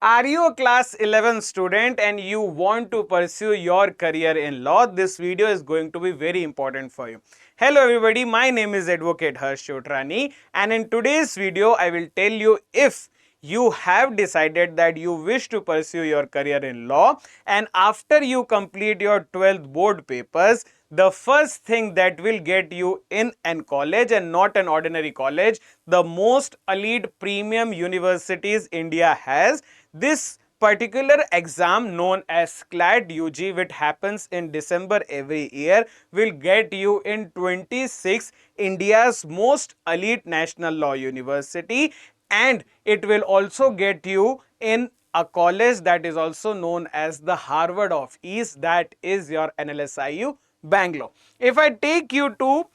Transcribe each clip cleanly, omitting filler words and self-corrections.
Are you a class 11 student and you want to pursue your career in law? This video is going to be very important for you. Hello everybody, my name is Advocate Harsh Chotrani, and in today's video I will tell you if you have decided that you wish to pursue your career in law, and after you complete your 12th board papers, the first thing that will get you in an college, and not an ordinary college, the most elite premium universities India has, this particular exam known as CLAT UG, which happens in December every year, will get you in 26 India's most elite national law university, and it will also get you in a college that is also known as the Harvard of East, that is your NLSIU Bangalore. If I take you to,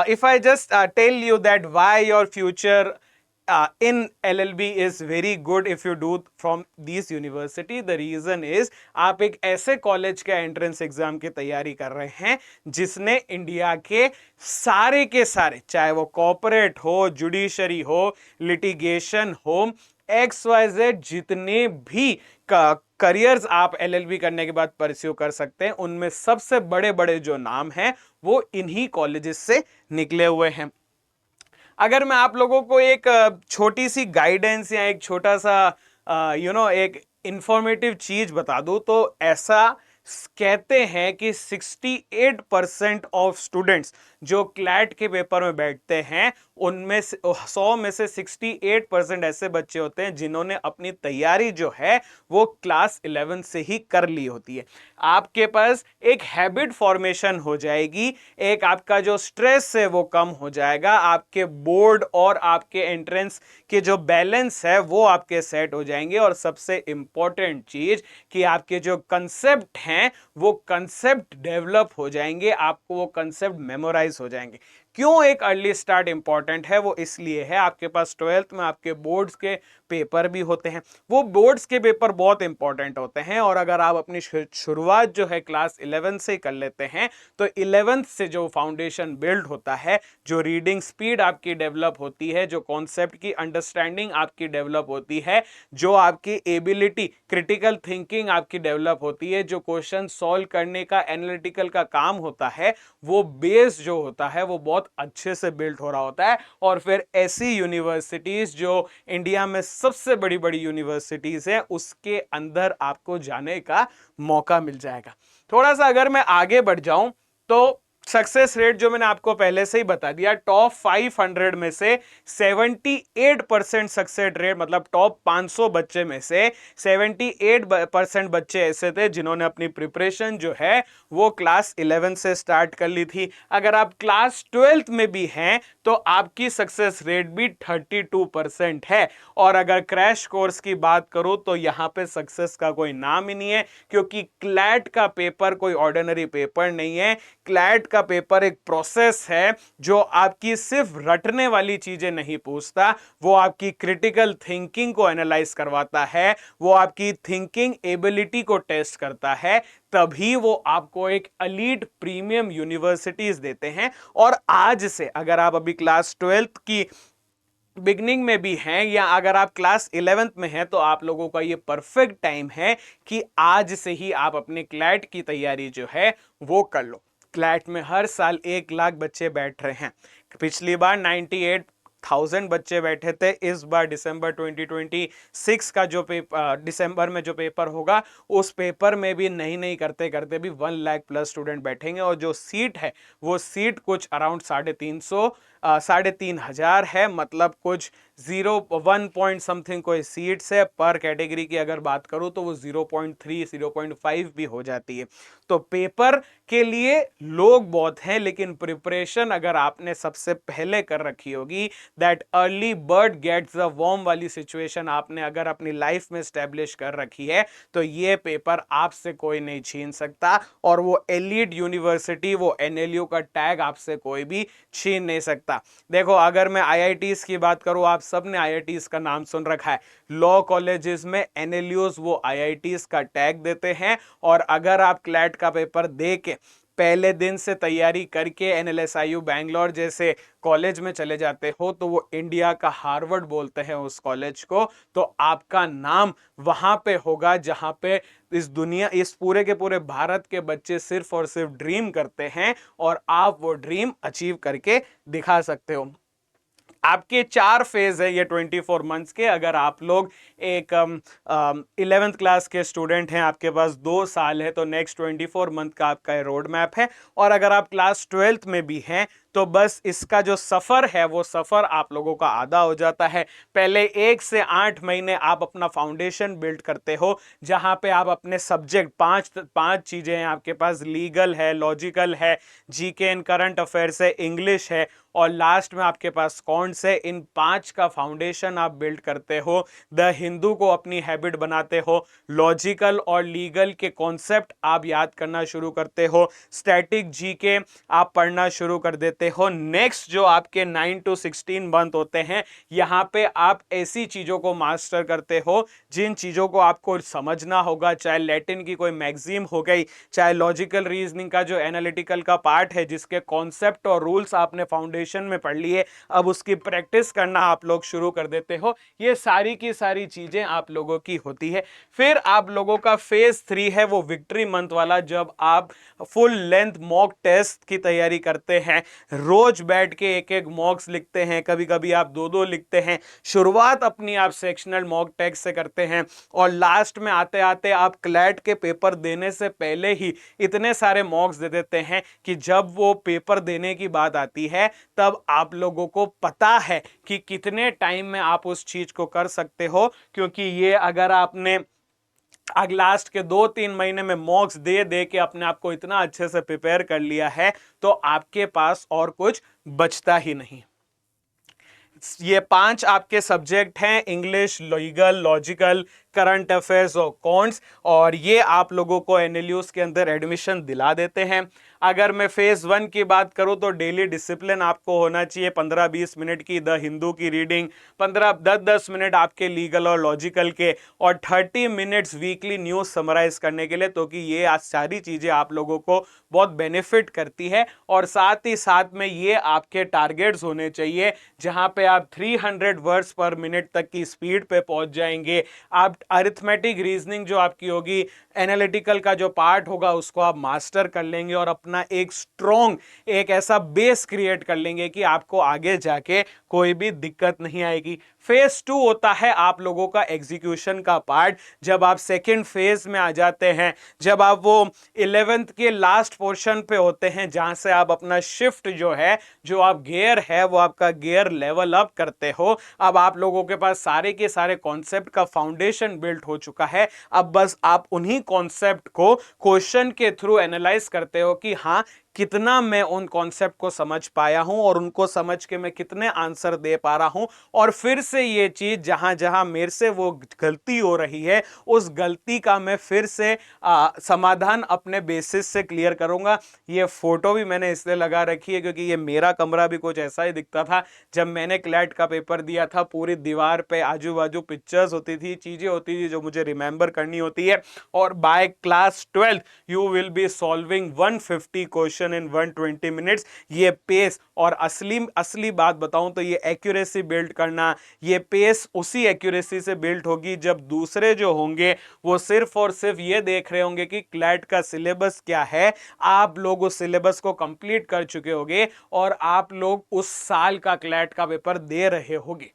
if I just tell you that why your future in LLB is very good if you do from these university, the reason is आप एक ऐसे college का entrance exam की तैयारी कर रहे हैं जिसने इंडिया के सारे चाहे वो कॉर्पोरेट हो, जुडिशरी हो, लिटिगेशन हो, XYZ जितने भी करियर्स आप LLB करने के बाद परस्यू कर सकते हैं, उनमें सबसे बड़े बड़े जो नाम हैं वो इन्हीं कॉलेजेस से निकले हुए हैं। अगर मैं आप लोगों को एक छोटी सी गाइडेंस या एक छोटा सा एक इंफॉर्मेटिव चीज बता दूं, तो ऐसा कहते हैं कि 68% ऑफ स्टूडेंट्स जो क्लैट के पेपर में बैठते हैं, उनमें 100 में से 68% ऐसे बच्चे होते हैं जिन्होंने अपनी तैयारी जो है वो क्लास 11 से ही कर ली होती है। आपके पास एक हैबिट फॉर्मेशन हो जाएगी, एक आपका जो स्ट्रेस है वो कम हो जाएगा, आपके बोर्ड और आपके एंट्रेंस के जो बैलेंस है वो आपके सेट हो जाएंगे, और सबसे इंपॉर्टेंट चीज कि आपके जो कंसेप्ट हैं वो कंसेप्ट डेवलप हो जाएंगे, आपको वो कंसेप्ट मेमोराइज हो जाएंगे। क्यों एक अर्ली स्टार्ट इंपॉर्टेंट है? वो इसलिए है, आपके पास 12th में आपके बोर्ड्स के पेपर भी होते हैं, वो बोर्ड्स के पेपर बहुत इंपॉर्टेंट होते हैं, और अगर आप अपनी शुरुआत जो है क्लास 11 से कर लेते हैं तो 11th से जो फाउंडेशन बिल्ड होता है, जो रीडिंग स्पीड आपकी डेवलप होती है, जो कॉन्सेप्ट की अंडरस्टैंडिंग आपकी डेवलप होती है, जो आपकी एबिलिटी क्रिटिकल थिंकिंग आपकी डेवलप होती है, जो क्वेश्चन सॉल्व करने का एनालिटिकल का काम होता है, वो बेस जो होता है वो बहुत अच्छे से बिल्ड हो रहा होता है। और फिर ऐसी यूनिवर्सिटीज जो इंडिया में सबसे बड़ी बड़ी यूनिवर्सिटीज है, उसके अंदर आपको जाने का मौका मिल जाएगा। थोड़ा सा अगर मैं आगे बढ़ जाऊं तो सक्सेस रेट जो मैंने आपको पहले से ही बता दिया, टॉप 500 में से 78% सक्सेस रेट, मतलब टॉप 500 बच्चे में से 78% बच्चे ऐसे थे जिन्होंने अपनी प्रिपरेशन जो है वो क्लास 11 से स्टार्ट कर ली थी। अगर आप क्लास 12th में भी हैं तो आपकी सक्सेस रेट भी 32% है। और अगर क्रैश कोर्स की बात करूं तो यहां पे सक्सेस का कोई नाम ही नहीं है, क्योंकि क्लैट का पेपर कोई ऑर्डिनरी पेपर नहीं है। क्लैट का पेपर एक प्रोसेस है जो आपकी सिर्फ रटने वाली चीजें नहीं पूछता, वो आपकी क्रिटिकल थिंकिंग को एनालाइज करवाता है, वो आपकी थिंकिंग एबिलिटी को टेस्ट करता है, तभी वो आपको एक एलीट प्रीमियम यूनिवर्सिटीज देते हैं। और आज से अगर आप अभी क्लास 12th की बिगनिंग में भी हैं, या अगर आप क्लास 11th में हैं, तो आप लोगों का ये परफेक्ट टाइम है कि आज से ही आप अपने क्लैट की तैयारी जो है वो कर लो। क्लैट में हर साल 1 लाख बच्चे बैठ रहे हैं। पिछली बार 98,000 बच्चे बैठे थे। इस बार दिसंबर 2026 का जो पेपर, दिसंबर में जो पेपर होगा, उस पेपर में भी नहीं करते करते भी 1 लाख प्लस स्टूडेंट बैठेंगे, और जो सीट है वो सीट कुछ अराउंड 3,500 है, मतलब कुछ 1 पॉइंट समथिंग कोई सीट्स है पर कैटेगरी की। अगर बात करूं तो वो 0.3 0.5 भी हो जाती है। तो पेपर के लिए लोग बहुत हैं, लेकिन प्रिपरेशन अगर आपने सबसे पहले कर रखी होगी, that early bird gets the worm वाली सिचुएशन आपने अगर अपनी लाइफ में स्टैब्लिश कर रखी है, तो ये पेपर आपसे कोई नहीं छीन सकता, और वो एलीट यूनिवर्सिटी, वो NLU का टैग आपसे कोई भी छीन नहीं सकता। देखो, अगर मैं IITs की बात करूं, आप सबने IITs का नाम सुन रखा है। लॉ कॉलेजेस में NLUs वो IITs का टैग देते हैं, और अगर आप क्लैट का पेपर दे के पहले दिन से तैयारी करके एनएलएसआईयू बैंगलोर जैसे कॉलेज में चले जाते हो तो वो इंडिया का हार्वर्ड बोलते हैं उस कॉलेज को, तो आपका नाम वहां पे होगा जहां पे इस पूरे के पूरे भारत के बच्चे सिर्फ और सिर्फ ड्रीम करते हैं, और आप वो ड्रीम अचीव करके दिखा सकते हो। आपके 4 फेज है ये 24 मंथ्स के। अगर आप लोग एक 11th क्लास के स्टूडेंट हैं, आपके पास 2 साल है, तो नेक्स्ट 24 मंथ का आपका रोड मैप है। और अगर आप क्लास 12th में भी हैं तो बस इसका जो सफ़र है वो सफ़र आप लोगों का आधा हो जाता है। पहले 1 से 8 महीने आप अपना फाउंडेशन बिल्ड करते हो, जहां पे आप अपने सब्जेक्ट पांच चीज़ें हैं आपके पास, लीगल है, लॉजिकल है, जीके एंड करंट अफेयर्स है, इंग्लिश है, और लास्ट में आपके पास कौन से, इन 5 का फाउंडेशन आप बिल्ड करते हो। द हिंदू को अपनी हैबिट बनाते हो, लॉजिकल और लीगल के कॉन्सेप्ट आप याद करना शुरू करते हो, स्टैटिक जीके आप पढ़ना शुरू कर देते हो। नेक्स्ट जो आपके 9 to 16 मंथ होते हैं, यहां पे आप ऐसी चीजों को मास्टर करते हो जिन चीजों को आपको समझना होगा, चाहे लैटिन की कोई मैगजीम हो गई, चाहे लॉजिकल रीजनिंग का जो एनालिटिकल का पार्ट है जिसके कॉन्सेप्ट और रूल्स आपने फाउंडेशन में पढ़ लिए, अब उसकी प्रैक्टिस करना आप लोग शुरू कर देते हो। ये सारी की सारी चीजें आप लोगों की होती है। फिर आप लोगों का फेज 3 है वो विक्ट्री मंथ वाला, जब आप फुल लेंथ मॉक टेस्ट की तैयारी करते हैं, रोज बैठ के एक एक मॉक्स लिखते हैं, कभी कभी आप 2-2 लिखते हैं। शुरुआत अपनी आप सेक्शनल मॉक टेस्ट से करते हैं, और लास्ट में आते आते आप क्लैट के पेपर देने से पहले ही इतने सारे मॉक्स दे देते हैं कि जब वो पेपर देने की बात आती है तब आप लोगों को पता है कि कितने टाइम में आप उस चीज को कर सकते हो। क्योंकि ये अगर आपने लास्ट के 2-3 महीने में मॉक्स दे दे के अपने आप को इतना अच्छे से प्रिपेयर कर लिया है तो आपके पास और कुछ बचता ही नहीं। ये 5 आपके सब्जेक्ट हैं, English, legal, logical, current affairs और कॉन्ट्स, और ये आप लोगों को एनएलयूज के अंदर एडमिशन दिला देते हैं। अगर मैं फेज 1 की बात करूं तो डेली डिसिप्लिन आपको होना चाहिए, 15-20 मिनट की द हिंदू की रीडिंग, 10-10 मिनट आपके लीगल और लॉजिकल के, और 30 मिनट्स वीकली न्यूज समराइज करने के लिए, तो कि ये आज सारी चीजें आप लोगों को बहुत बेनिफिट करती है। और साथ ही साथ में ये आपके टारगेट्स होने चाहिए जहां पे आप 300 वर्ड्स पर मिनट तक की स्पीड पे पहुंच जाएंगे। आप अरिथमेटिक रीजनिंग जो आपकी होगी, एनालिटिकल का जो पार्ट होगा उसको आप मास्टर कर लेंगे, और अपना एक स्ट्रॉन्ग एक ऐसा बेस क्रिएट कर लेंगे कि आपको आगे जाके कोई भी दिक्कत नहीं आएगी। फेज 2 होता है आप लोगों का एग्जीक्यूशन का पार्ट। जब आप सेकेंड फेज में आ जाते हैं, जब आप वो 11th के लास्ट पोर्शन पे होते हैं, जहां से आप अपना शिफ्ट जो है, जो आप गियर है वो आपका गियर लेवल अप करते हो। अब आप लोगों के पास सारे के सारे कॉन्सेप्ट का फाउंडेशन बिल्ट हो चुका है। अब बस आप उन्हीं कॉन्सेप्ट को क्वेश्चन के थ्रू एनालाइज करते हो कि हाँ, कितना मैं उन कॉन्सेप्ट को समझ पाया हूं और उनको समझ के मैं कितने आंसर दे पा रहा हूं। और फिर से ये चीज जहां जहां मेरे से वो गलती हो रही है, उस गलती का मैं फिर से समाधान अपने बेसिस से क्लियर करूंगा। ये फोटो भी मैंने इसलिए लगा रखी है क्योंकि ये मेरा कमरा भी कुछ ऐसा ही दिखता था जब मैंने क्लैट का पेपर दिया था। पूरी दीवार पे आजू बाजू पिक्चर्स होती थी, चीजें होती थी जो मुझे रिमेंबर करनी होती है। और by class 12 you will be solving 150 question in 120 minutes. ये पेस, और असली बात बताऊं तो ये एक्यूरेसी बिल्ड करना, ये पेस उसी एक्यूरेसी से बिल्ड होगी जब दूसरे जो होंगे वो सिर्फ और सिर्फ ये देख रहे होंगे कि क्लैट का सिलेबस क्या है। आप लोग उस सिलेबस को कंप्लीट कर चुके होंगे और आप लोग उस साल का क्लैट का पेपर दे रहे होंगे।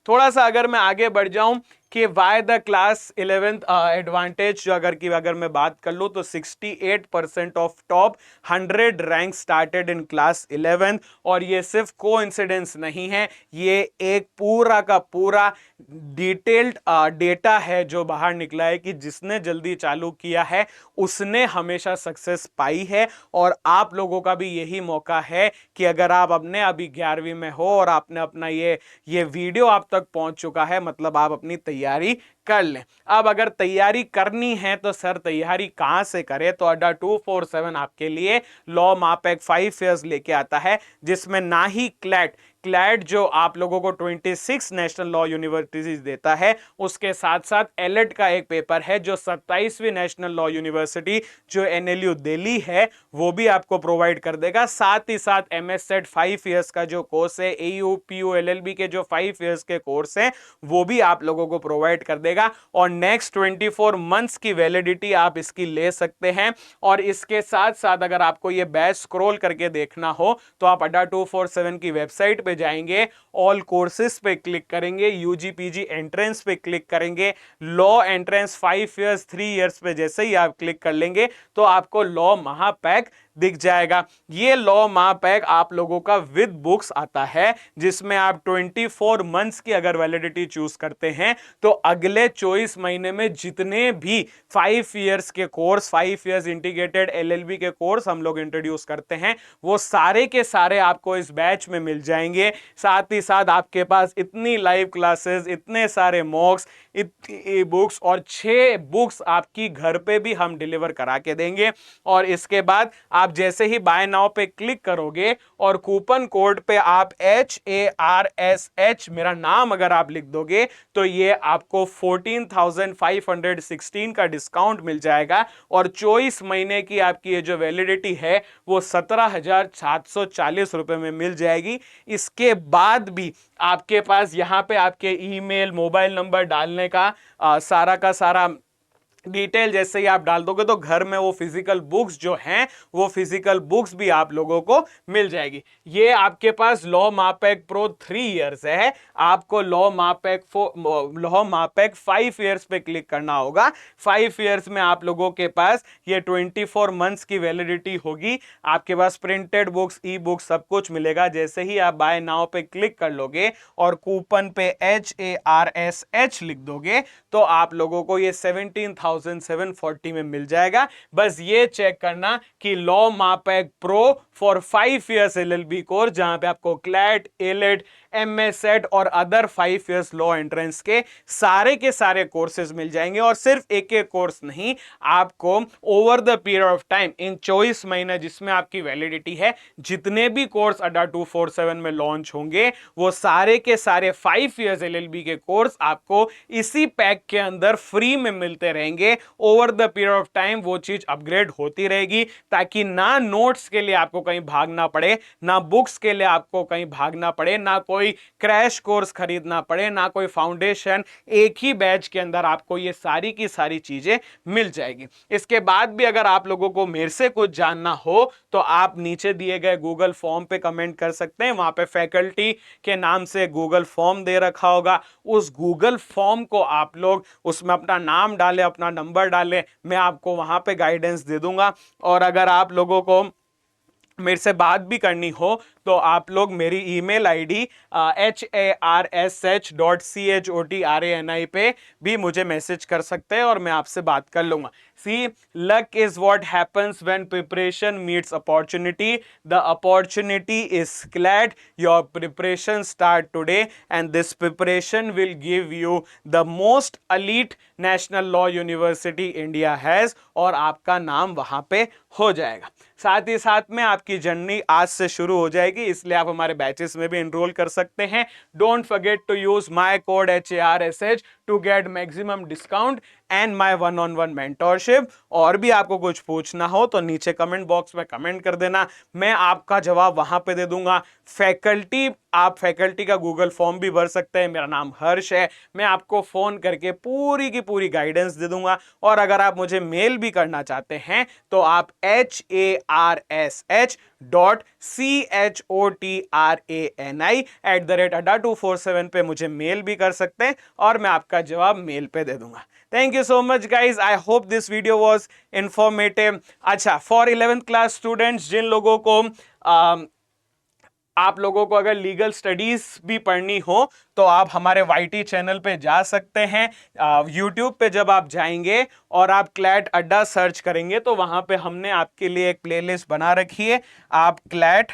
थोड़ा सा अगर मैं आगे बढ़ जाऊं कि why the class 11th advantage, जो अगर मैं बात कर लूँ तो 68% of top 100 rank started in class 11th। और ये सिर्फ कोइंसिडेंस नहीं है, ये एक पूरा का पूरा डिटेल्ड डेटा है जो बाहर निकला है कि जिसने जल्दी चालू किया है उसने हमेशा सक्सेस पाई है। और आप लोगों का भी यही मौका है कि अगर आप अपने अभी 11वीं में हो और आपने अपना ये वीडियो आप तक पहुंच चुका है, मतलब आप अपनी तैयारी कर लें। अब अगर तैयारी करनी है तो सर तैयारी कहां से करें, तो अड्डा 247 आपके लिए लॉ मापेक 5 इयर्स लेके आता है, जिसमें ना ही क्लैट क्लैट जो आप लोगों को 26 नेशनल लॉ यूनिवर्सिटीज देता है, उसके साथ साथ एलेट का एक पेपर है जो 27वीं नेशनल लॉ यूनिवर्सिटी जो NLU दिल्ली है वो भी आपको प्रोवाइड कर देगा। साथ ही साथ MS सेट 5 इयर्स का जो कोर्स है, AU PU LLB के जो 5 इयर्स के कोर्स हैं वो भी आप लोगों को प्रोवाइड कर देगा, और नेक्स्ट 24 मंथ्स की वैलिडिटी आप इसकी ले सकते हैं। और इसके साथ साथ अगर आपको ये बैच स्क्रॉल करके देखना हो तो आप अड्डा 247 की वेबसाइट पे जाएंगे, ऑल कोर्सेज पे क्लिक करेंगे, UG PG एंट्रेंस पे क्लिक करेंगे, लॉ एंट्रेंस 5 इयर्स 3 इयर्स पे जैसे ही आप क्लिक कर लेंगे तो आपको लॉ महापैक दिख जाएगा। ये लॉ महापैक आप लोगों का विद बुक्स आता है, जिसमें आप 24 मंथ्स की अगर वैलिडिटी चूज करते हैं तो अगले 24 महीने में जितने भी 5 इयर्स के कोर्स, 5 इयर्स इंटीग्रेटेड LLB के कोर्स हम लोग इंट्रोड्यूस करते हैं वो सारे के सारे आपको इस बैच में मिल जाएंगे। साथ ही साथ आपके पास इतनी लाइव क्लासेस, इतने सारे मॉक्स, इतनी बुक्स और 6 बुक्स आपकी घर पे भी हम डिलीवर करा के देंगे। और इसके बाद आप जैसे ही बाय नाउ पे क्लिक करोगे और कूपन कोड पे आप HARSH मेरा नाम अगर आप लिख दोगे तो ये आपको 14,516 का डिस्काउंट मिल जाएगा, और 24 महीने की आपकी ये जो वैलिडिटी है वो 17,740 रुपए में मिल जाएगी। इसके बाद भी आपके पास यहाँ पे आपके ईमेल, मोबाइल नंबर डालने का सारा का सारा डिटेल जैसे ही आप डाल दोगे तो घर में वो फिजिकल बुक्स जो हैं वो फिजिकल बुक्स भी आप लोगों को मिल जाएगी। ये आपके पास लॉ महापैक प्रो 3 इयर्स है, आपको लॉ महापैक 5 इयर्स पे क्लिक करना होगा। 5 इयर्स में आप लोगों के पास ये 24 मंथ्स की वैलिडिटी होगी, आपके पास प्रिंटेड बुक्स, ई बुक्स सब कुछ मिलेगा। जैसे ही आप बाय नाउ पे क्लिक कर लोगे और कूपन पे HARSH लिख दोगे तो आप लोगों को ये 17,740 में मिल जाएगा। बस ये चेक करना कि law Mahapack pro for 5 years LLB course, जहां पे आपको क्लैट, एलेट, MS सेट और अदर 5 इयर्स लॉ एंट्रेंस के सारे कोर्सेज मिल जाएंगे। और सिर्फ एक एक कोर्स नहीं, आपको over the period of time in 24 महीने जिसमें आपकी वैलिडिटी है, जितने भी कोर्स अड्डा 247 में लॉन्च होंगे वो सारे के सारे 5 इयर्स LLB के कोर्स आपको इसी पैक के अंदर फ्री में मिलते रहेंगे। Over the period of time वो चीज अपग्रेड होती रहेगी, ताकि ना नोट्स के लिए आपको कहीं भागना पड़े, ना बुक्स के लिए आपको कहीं भागना पड़े, ना कोई क्रैश कोर्स खरीदना पड़े, ना कोई फाउंडेशन। एक ही बैच के अंदर आपको ये सारी की सारी चीजें मिल जाएगी। इसके बाद भी अगर आप लोगों को मेरे से कुछ जानना हो तो आप नीचे दिए गए गूगल फॉर्म पे कमेंट कर सकते हैं। वहां पे फैकल्टी के नाम से गूगल फॉर्म दे रखा होगा, उस गूगल फॉर्म को आप लोग उसमें अपना नाम डालें, अपना नंबर डालें, मैं आपको वहां पे गाइडेंस दे दूंगा। और अगर आप लोगों को मेरे से बात भी करनी हो तो आप लोग मेरी ईमेल आईडी HARSH.CHOTRANI पे भी मुझे मैसेज कर सकते हैं और मैं आपसे बात कर लूंगा। See, luck is what happens when preparation meets opportunity. The opportunity is glad your preparation start today, and this preparation will give you the most elite national law university India has, और आपका नाम वहां पे हो जाएगा। साथ ही साथ में आपकी जर्नी आज से शुरू हो जाएगी, इसलिए आप हमारे बैचेस में भी एनरोल कर सकते हैं। Don't forget to use my code HARSH to get maximum discount and my 1-on-1 mentorship. और भी आपको कुछ पूछना हो तो नीचे कमेंट बॉक्स में कमेंट कर देना, मैं आपका जवाब वहां पे दे दूंगा। फैकल्टी, आप फैकल्टी का गूगल फॉर्म भी भर सकते हैं, मेरा नाम हर्ष है, मैं आपको फोन करके पूरी की पूरी गाइडेंस दे दूंगा। और अगर आप मुझे मेल भी करना चाहते हैं तो आप HARSH.CHOTRANI@adda247 पे मुझे मेल भी कर सकते हैं और मैं आपका जवाब मेल पे दे दूंगा। Thank you so much guys, I hope this video was informative. अच्छा, फॉर 11th क्लास स्टूडेंट्स, जिन लोगों को आप लोगों को अगर लीगल स्टडीज भी पढ़नी हो तो आप हमारे YT चैनल पे जा सकते हैं। YouTube पे जब आप जाएंगे और आप क्लैट अड्डा सर्च करेंगे तो वहां पे हमने आपके लिए एक प्लेलिस्ट बना रखी है, आप क्लैट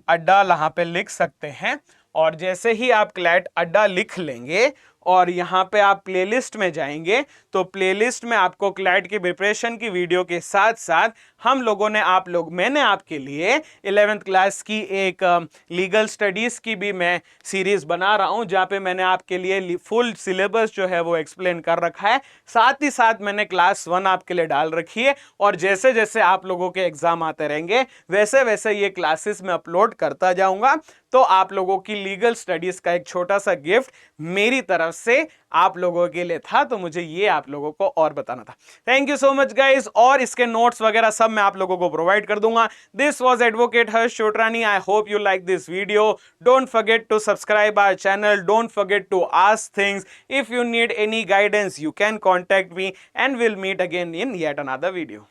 अड्डा वहां पे लिख सकते हैं। और जैसे ही आप क्लैट अड्डा लिख लेंगे और यहाँ पे आप प्लेलिस्ट में जाएंगे तो प्लेलिस्ट में आपको क्लैट की प्रिपरेशन की वीडियो के साथ साथ मैंने आपके लिए 11th क्लास की एक लीगल स्टडीज की भी मैं सीरीज बना रहा हूं, जहां पे मैंने आपके लिए फुल सिलेबस जो है वो एक्सप्लेन कर रखा है। साथ ही साथ मैंने क्लास 1 आपके लिए डाल रखी है, और जैसे जैसे आप लोगों के एग्जाम आते रहेंगे वैसे वैसे ये क्लासेस में अपलोड करता जाऊंगा। तो आप लोगों की लीगल स्टडीज का एक छोटा सा गिफ्ट मेरी तरफ से आप लोगों के लिए था, तो मुझे ये आप लोगों को और बताना था। Thank you so much guys, और इसके नोट्स वगैरह सब मैं आप लोगों को प्रोवाइड कर दूंगा। This was advocate Harsh Chotrani. I hope you like this video. Don't forget to subscribe our channel, don't forget to ask things. If you need any guidance, you can contact me and we'll meet again in yet another video.